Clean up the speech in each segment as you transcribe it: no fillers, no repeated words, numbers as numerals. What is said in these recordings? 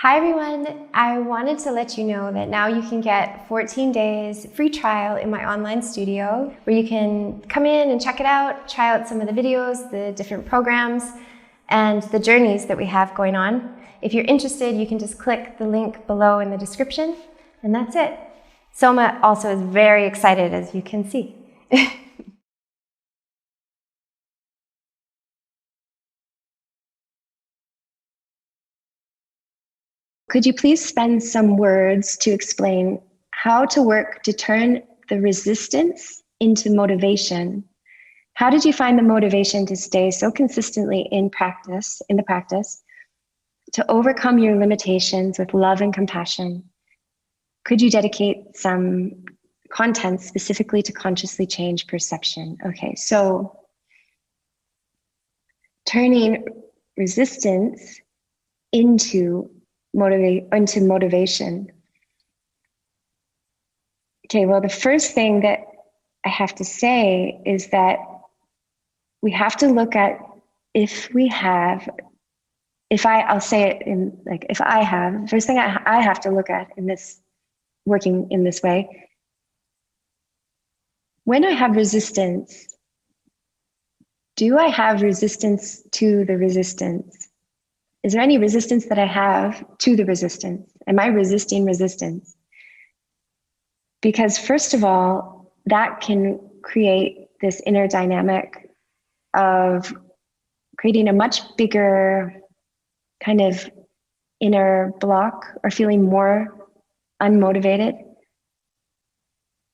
Hi everyone, I wanted to let you know that now you can get 14 days free trial in my online studio where you can come in and check it out, try out some of the videos, the different programs, and the journeys that we have going on. If you're interested, you can just click the link below in the description, and that's it. Soma also is very excited, as you can see. Could you please spend some words to explain how to work to turn the resistance into motivation? How did you find the motivation to stay so consistently in the practice, to overcome your limitations with love and compassion? Could you dedicate some content specifically to consciously change perception? Okay, so turning resistance into motivation. Okay, well, the first thing that I have to say is that we have to look at I'll say it in like, first thing I have to look at in this, working in this way, when I have resistance, do I have resistance to the resistance? Is there any resistance that I have to the resistance? Am I resisting resistance? Because first of all, that can create this inner dynamic of creating a much bigger kind of inner block or feeling more unmotivated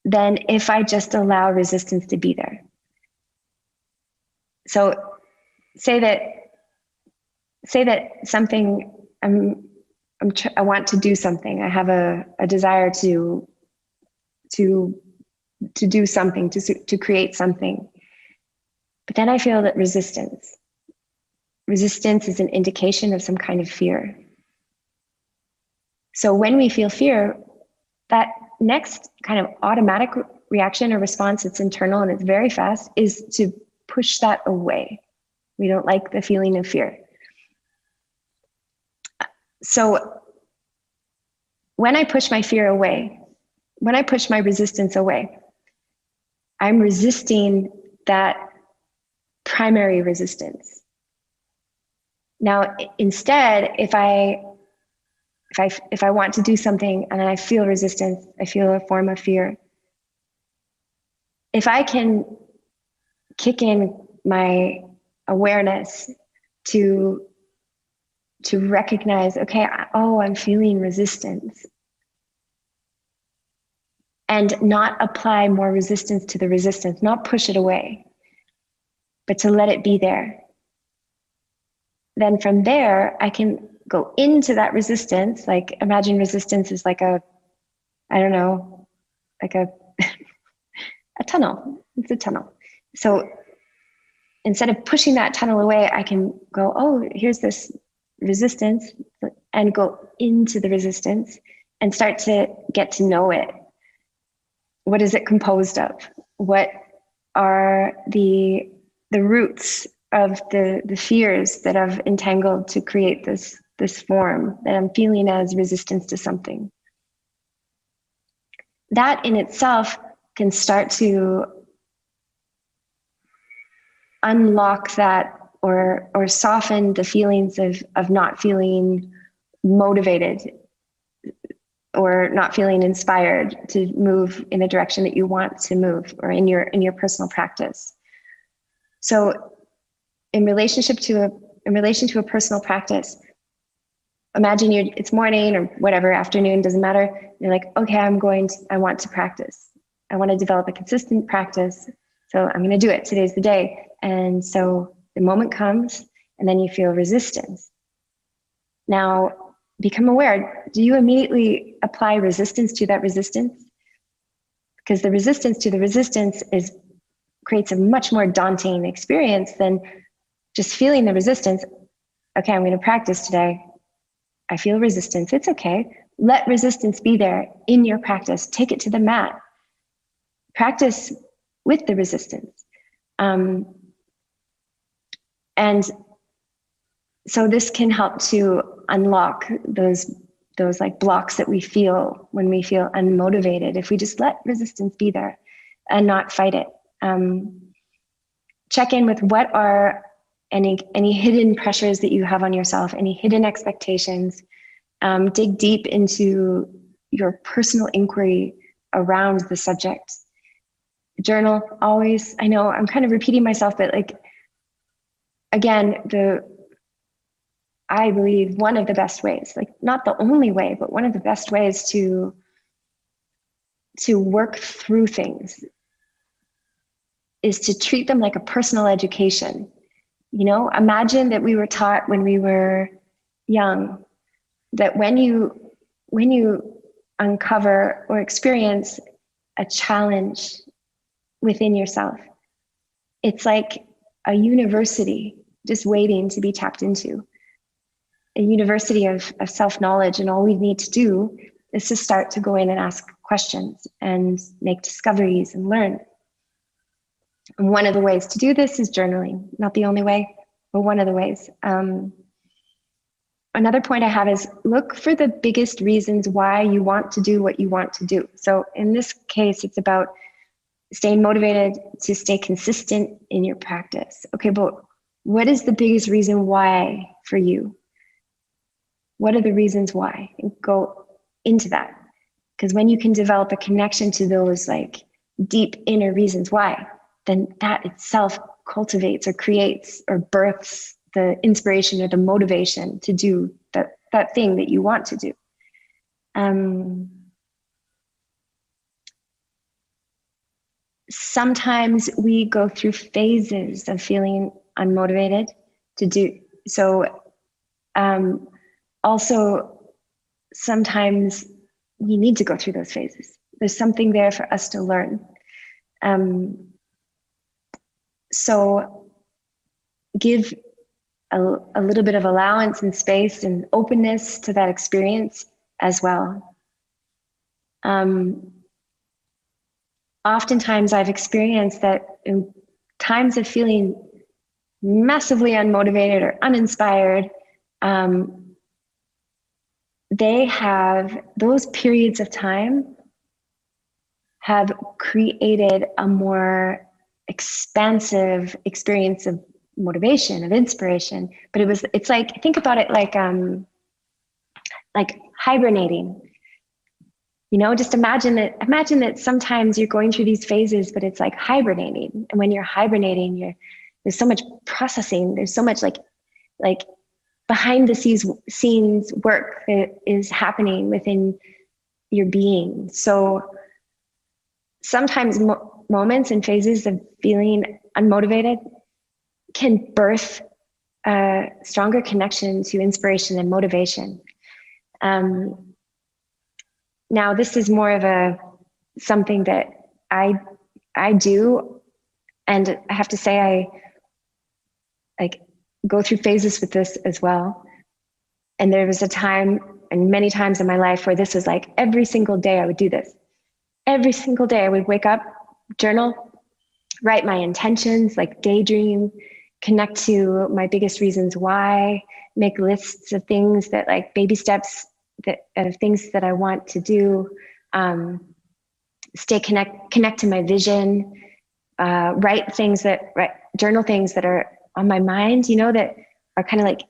than if I just allow resistance to be there. So say that something, I want to do something. I have a desire to do something, to create something. But then I feel that resistance is an indication of some kind of fear. So when we feel fear, that next kind of automatic reaction or response, it's internal and it's very fast, is to push that away. We don't like the feeling of fear. So when I push my fear away, when I push my resistance away, I'm resisting that primary resistance. Now, instead, if I want to do something and I feel resistance, I feel a form of fear, if I can kick in my awareness to recognize, okay, I'm feeling resistance, and not apply more resistance to the resistance, not push it away, but to let it be there. Then from there, I can go into that resistance. Like, imagine resistance is like a tunnel. It's a tunnel. So instead of pushing that tunnel away, I can go, oh, here's this resistance, and go into the resistance and start to get to know it. What is it composed of? What are the roots of the fears that have entangled to create this form that I'm feeling as resistance to something? That in itself can start to unlock that or soften the feelings of not feeling motivated or not feeling inspired to move in the direction that you want to move, or in your personal practice. So in relation to a personal practice, imagine it's morning or whatever, afternoon, doesn't matter. You're like, okay, I want to practice. I want to develop a consistent practice. So I'm going to do it. Today's the day. And so the moment comes and then you feel resistance. Now become aware. Do you immediately apply resistance to that resistance? Because the resistance to the resistance creates a much more daunting experience than just feeling the resistance. Okay, I'm going to practice today. I feel resistance. It's okay. Let resistance be there in your practice. Take it to the mat. Practice with the resistance. And so this can help to unlock those like blocks that we feel when we feel unmotivated, if we just let resistance be there and not fight it. Check in with what are any hidden pressures that you have on yourself, any hidden expectations. Dig deep into your personal inquiry around the subject. Journal always. I know I'm kind of repeating myself, but like, again, I believe one of the best ways, like not the only way, but one of the best ways to work through things is to treat them like a personal education. You know, imagine that we were taught when we were young that when you uncover or experience a challenge within yourself, it's like a university just waiting to be tapped into. A university of self-knowledge, and all we need to do is to start to go in and ask questions and make discoveries and learn. And one of the ways to do this is journaling. Not the only way, but one of the ways. Another point I have is look for the biggest reasons why you want to do what you want to do. So in this case, it's about staying motivated to stay consistent in your practice. Okay, but what is the biggest reason why for you? What are the reasons why? And go into that. Because when you can develop a connection to those like deep inner reasons why, then that itself cultivates or creates or births the inspiration or the motivation to do that thing that you want to do. Sometimes we go through phases of feeling unmotivated to do. So also, sometimes you need to go through those phases. There's something there for us to learn. So give a little bit of allowance and space and openness to that experience as well. Oftentimes I've experienced that in times of feeling massively unmotivated or uninspired, those periods of time have created a more expansive experience of motivation, of inspiration. But it's like, think about it like hibernating. You know, just imagine that sometimes you're going through these phases, but it's like hibernating. And when you're hibernating, there's so much processing. There's so much like behind the scenes work that is happening within your being. So sometimes moments and phases of feeling unmotivated can birth a stronger connection to inspiration and motivation. Now, this is more of something that I do, and I have to say I go through phases with this as well. And there was a time, and many times in my life, where this was like every single day I would do this. Every single day I would wake up, journal, write my intentions, like daydream, connect to my biggest reasons why, make lists of things that like baby steps of things that I want to do, connect to my vision, journal things that are on my mind, you know, that are kind of like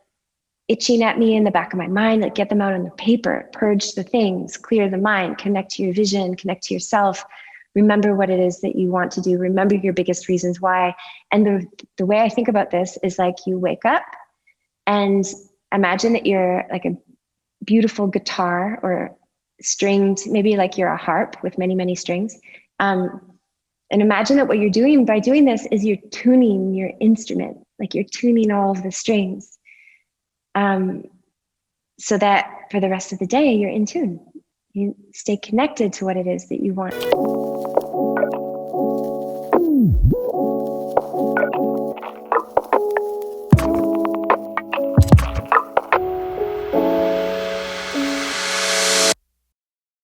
itching at me in the back of my mind, like get them out on the paper, purge the things, clear the mind, connect to your vision, connect to yourself, remember what it is that you want to do, remember your biggest reasons why. And the way I think about this is like you wake up and imagine that you're like a beautiful guitar or stringed, maybe like you're a harp with many, many strings. And imagine that what you're doing by doing this is you're tuning your instrument, like you're tuning all of the strings. So that for the rest of the day, you're in tune. You stay connected to what it is that you want.